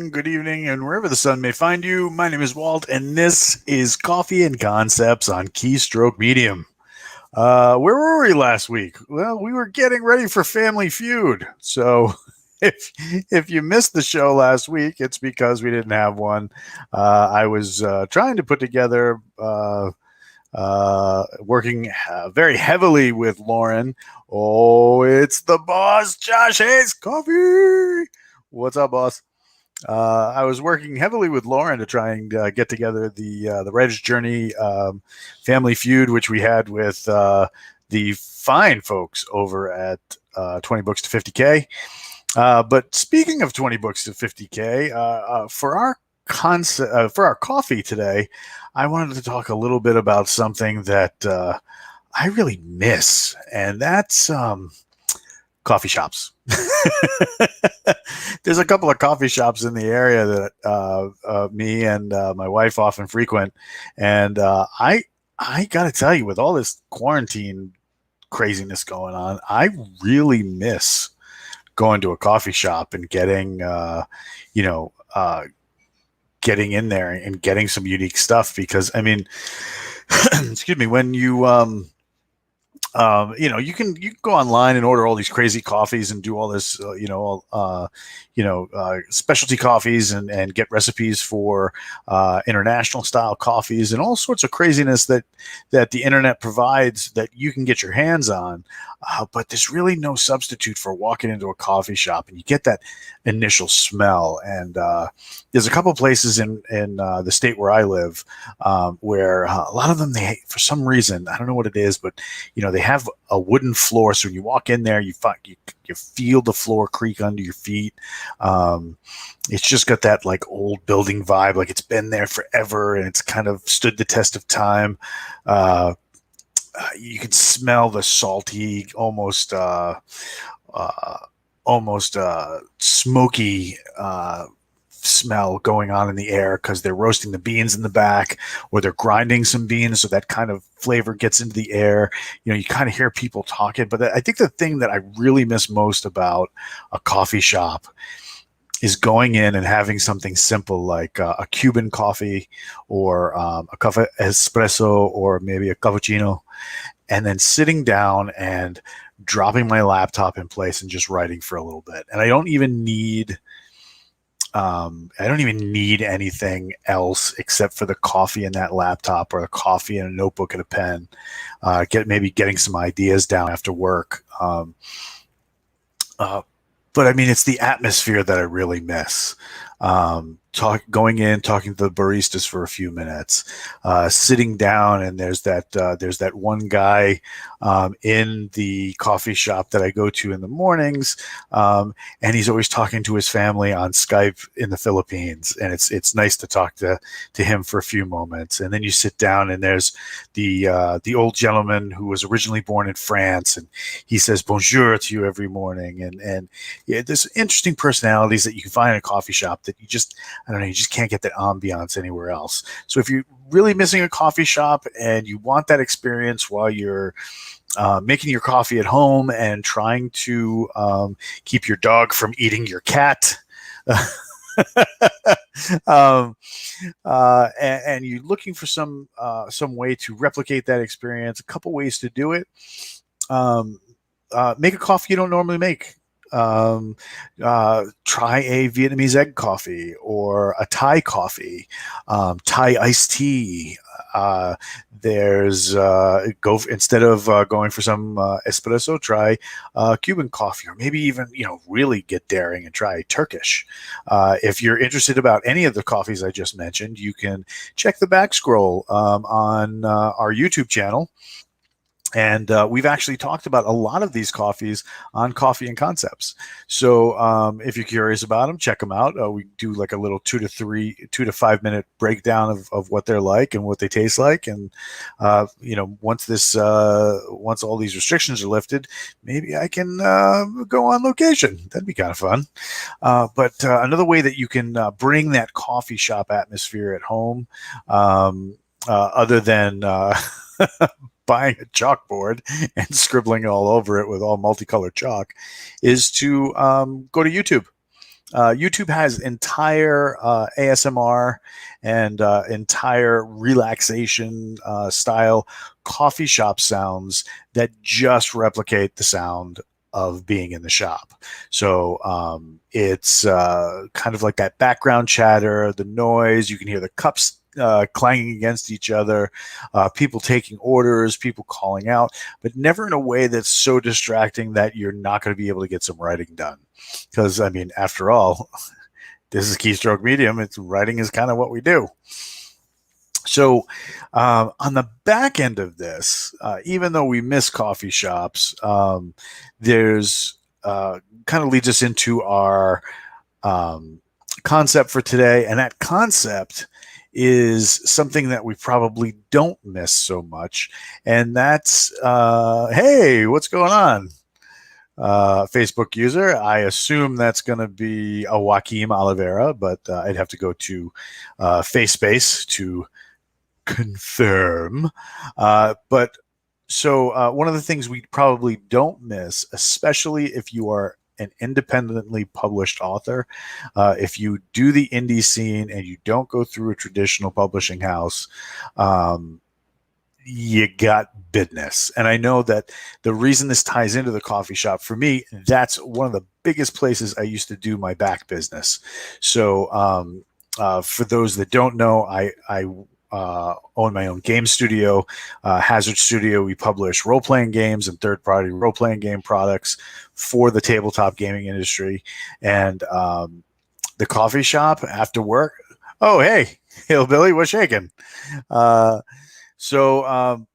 morning, good evening, and wherever the sun may find you. My name is Walt, and this is Coffee and Concepts on Keystroke Medium. Where were we last week? Well, we were getting ready for Family Feud. So if you missed the show last week, it's because we didn't have one. I was trying to put together. Working very heavily with Lauren. Oh, it's the boss, Josh Hayes. Coffee. What's up, boss? I was working heavily with Lauren to try and get together the Reg Journey Family Feud, which we had with the fine folks over at 20 Books to 50K. But speaking of 20 Books to 50K, for our for our coffee today, I wanted to talk a little bit about something that I really miss, and that's coffee shops. There's a couple of coffee shops in the area that me and my wife often frequent, and I got to tell you, with all this quarantine craziness going on, I really miss going to a coffee shop and getting you know getting in there and getting some unique stuff. Because I mean, excuse me, when you can go online and order all these crazy coffees and do all this, specialty coffees and get recipes for international style coffees and all sorts of craziness that the internet provides that you can get your hands on. But there's really no substitute for walking into a coffee shop and you get that initial smell. And there's a couple places in the state where I live where a lot of them, they, for some reason, I don't know what it is, but they have a wooden floor. So when you walk in there, you feel the floor creak under your feet. It's just got that like old building vibe, like it's been there forever and it's kind of stood the test of time. You can smell the salty, almost smoky smell going on in the air because they're roasting the beans in the back, or they're grinding some beans, so that kind of flavor gets into the air. You kind of hear people talking. But I think the thing that I really miss most about a coffee shop is going in and having something simple like a Cuban coffee or a cafe espresso or maybe a cappuccino, and then sitting down and dropping my laptop in place and just writing for a little bit. And I don't even need anything else except for the coffee and that laptop, or the coffee and a notebook and a pen. Getting some ideas down after work. But I mean, it's the atmosphere that I really miss. Going in, talking to the baristas for a few minutes, sitting down, and there's that one guy in the coffee shop that I go to in the mornings, and he's always talking to his family on Skype in the Philippines, and it's nice to talk to him for a few moments. And then you sit down, and there's the old gentleman who was originally born in France, and he says bonjour to you every morning. And yeah, there's interesting personalities that you can find in a coffee shop that you just can't get that ambiance anywhere else. So if you're really missing a coffee shop and you want that experience while you're making your coffee at home and trying to keep your dog from eating your cat, and you're looking for some way to replicate that experience, a couple ways to do it. Make a coffee you don't normally make. Try a Vietnamese egg coffee or a Thai coffee, Thai iced tea. Instead of going for some espresso, try Cuban coffee, or maybe even really get daring and try Turkish. If you're interested about any of the coffees I just mentioned, you can check the back scroll on our YouTube channel. And we've actually talked about a lot of these coffees on Coffee and Concepts. So if you're curious about them, check them out. We do like a little 2 to 5 minute breakdown of what they're like and what they taste like. And once all these restrictions are lifted, maybe I can go on location. That'd be kind of fun. But another way that you can bring that coffee shop atmosphere at home, other than buying a chalkboard and scribbling all over it with all multicolored chalk, is to go to YouTube. YouTube has entire ASMR and entire relaxation style coffee shop sounds that just replicate the sound of being in the shop. So it's kind of like that background chatter, the noise. You can hear the cups clanging against each other, people taking orders, people calling out, but never in a way that's so distracting that you're not going to be able to get some writing done. Because, I mean, after all, this is Keystroke Medium. It's writing is kind of what we do. So, on the back end of this, even though we miss coffee shops, there's kind of leads us into our concept for today, and that concept is something that we probably don't miss so much, and that's hey, what's going on? Facebook user. I assume that's going to be a Joaquim Oliveira, but I'd have to go to FaceSpace to confirm. But so one of the things we probably don't miss, especially if you are an independently published author, if you do the indie scene and you don't go through a traditional publishing house, you got business. And I know that the reason this ties into the coffee shop, for me, that's one of the biggest places I used to do my back business. So for those that don't know, I own my own game studio, Hazard Studio. We publish role-playing games and third-party role-playing game products for the tabletop gaming industry. And the coffee shop after work, oh, hey, Hillbilly, what's shaking? So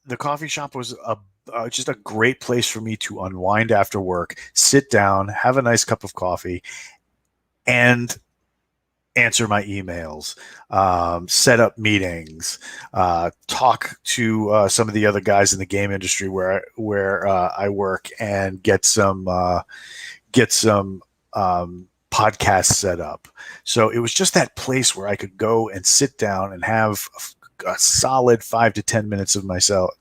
the coffee shop was just a great place for me to unwind after work, sit down, have a nice cup of coffee, and answer my emails, set up meetings, talk to some of the other guys in the game industry where I work, and get some podcasts set up. So it was just that place where I could go and sit down and have a solid 5 to 10 minutes of myself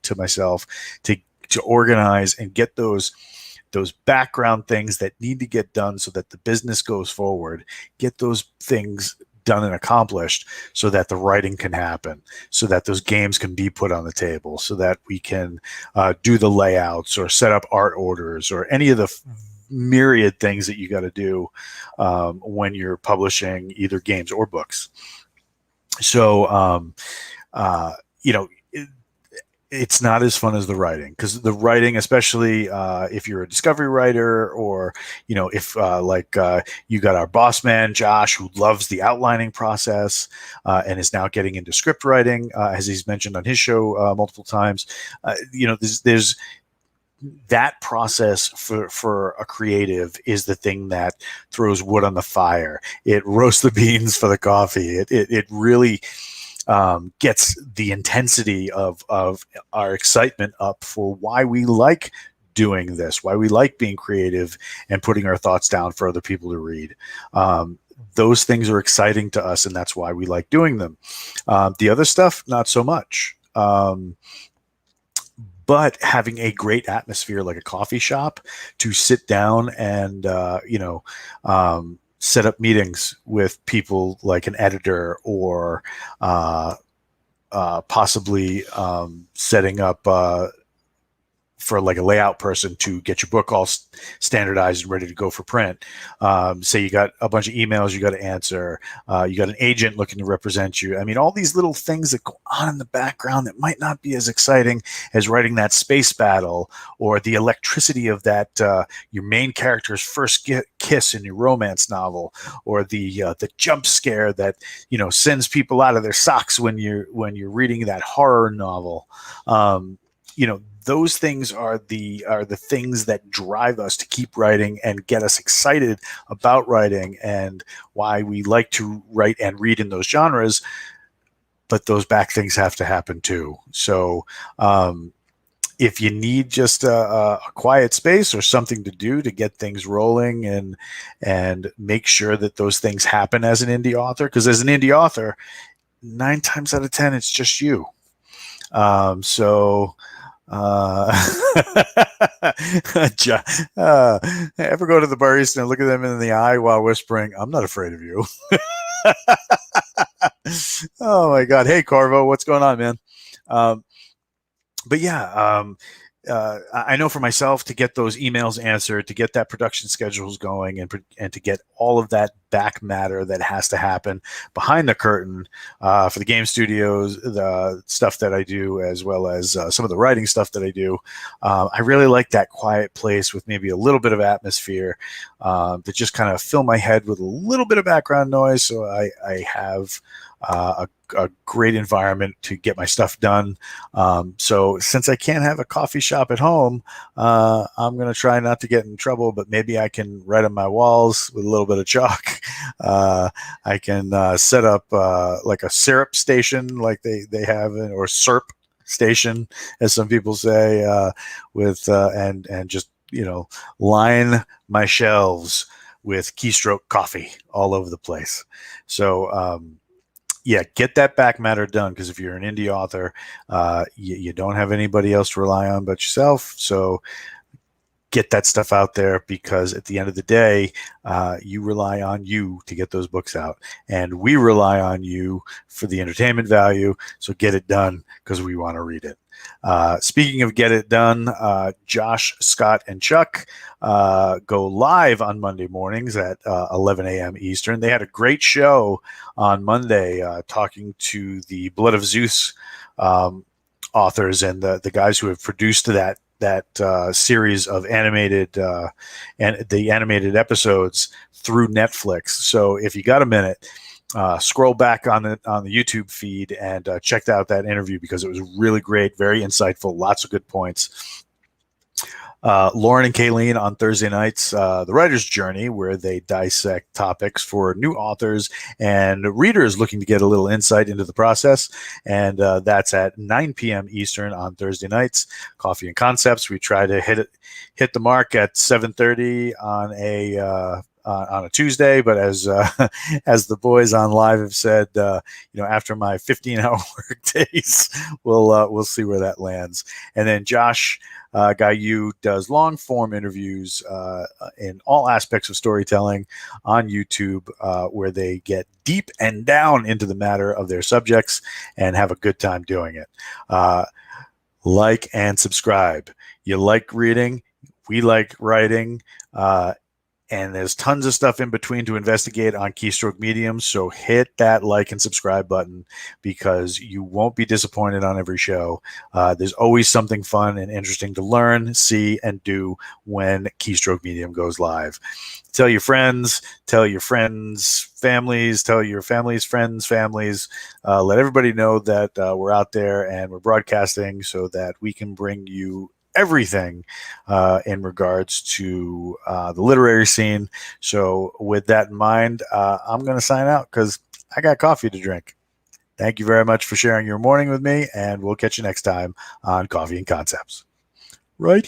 to organize and get those background things that need to get done so that the business goes forward, get those things done and accomplished so that the writing can happen, so that those games can be put on the table, so that we can do the layouts or set up art orders or any of the myriad things that you got to do when you're publishing either games or books. So, it's not as fun as the writing, because the writing, especially if you're a discovery writer, or if you got our boss man Josh, who loves the outlining process and is now getting into script writing, as he's mentioned on his show multiple times. There's that process for a creative is the thing that throws wood on the fire. It roasts the beans for the coffee. It really gets the intensity of our excitement up for why we like doing this, why we like being creative and putting our thoughts down for other people to read. Those things are exciting to us, and that's why we like doing them. The other stuff, not so much. But having a great atmosphere like a coffee shop to sit down and, set up meetings with people like an editor, or possibly setting up for like a layout person to get your book all standardized and ready to go for print. Say you got a bunch of emails you got to answer. You got an agent looking to represent you. I mean, all these little things that go on in the background that might not be as exciting as writing that space battle, or the electricity of that your main character's first kiss in your romance novel, or the jump scare that sends people out of their socks when you're reading that horror novel. Those things are the things that drive us to keep writing and get us excited about writing, and why we like to write and read in those genres. But those back things have to happen too. So if you need just a quiet space or something to do to get things rolling, and make sure that those things happen as an indie author, because as an indie author, 9 times out of 10, it's just you. Ever go to the barista and look at them in the eye while whispering, "I'm not afraid of you." Oh my God! Hey, Carvo, what's going on, man? Um, but yeah, I know for myself to get those emails answered, to get that production schedules going, and to get all of that back matter that has to happen behind the curtain for the game studios, the stuff that I do, as well as some of the writing stuff that I do. I really like that quiet place with maybe a little bit of atmosphere to just kind of fill my head with a little bit of background noise, so I have a great environment to get my stuff done. So since I can't have a coffee shop at home, I'm going to try not to get in trouble, but maybe I can write on my walls with a little bit of chalk. I can set up like a syrup station like they have, or SERP station, as some people say, with and just, line my shelves with keystroke coffee all over the place. So yeah, get that back matter done, because if you're an indie author, you don't have anybody else to rely on but yourself. So get that stuff out there, because at the end of the day, you rely on you to get those books out, and we rely on you for the entertainment value. So get it done, because we want to read it. Speaking of get it done, Josh, Scott, and Chuck go live on Monday mornings at 11 a.m. Eastern. They had a great show on Monday talking to the Blood of Zeus authors and the guys who have produced that series of animated and the animated episodes through Netflix. So if you got a minute, scroll back on the YouTube feed and check out that interview, because it was really great, very insightful, lots of good points. Lauren and Kayleen on Thursday nights, The Writer's Journey, where they dissect topics for new authors and readers looking to get a little insight into the process. And that's at 9 p.m. Eastern on Thursday nights. Coffee and Concepts, we try to hit the mark at 7:30 on a Tuesday, but as as the boys on live have said, after my 15-hour work days, we'll see where that lands. And then Josh Gayu does long form interviews in all aspects of storytelling on YouTube, where they get deep and down into the matter of their subjects and have a good time doing it. Like and subscribe. You like reading, we like writing. And there's tons of stuff in between to investigate on Keystroke Medium. So hit that like and subscribe button, because you won't be disappointed on every show. There's always something fun and interesting to learn, see, and do when Keystroke Medium goes live. Tell your friends, families, tell your families, friends, families. Let everybody know that we're out there and we're broadcasting, so that we can bring you everything in regards to the literary scene. So with that in mind, I'm going to sign out, because I got coffee to drink. Thank you very much for sharing your morning with me, and we'll catch you next time on Coffee and Concepts. Right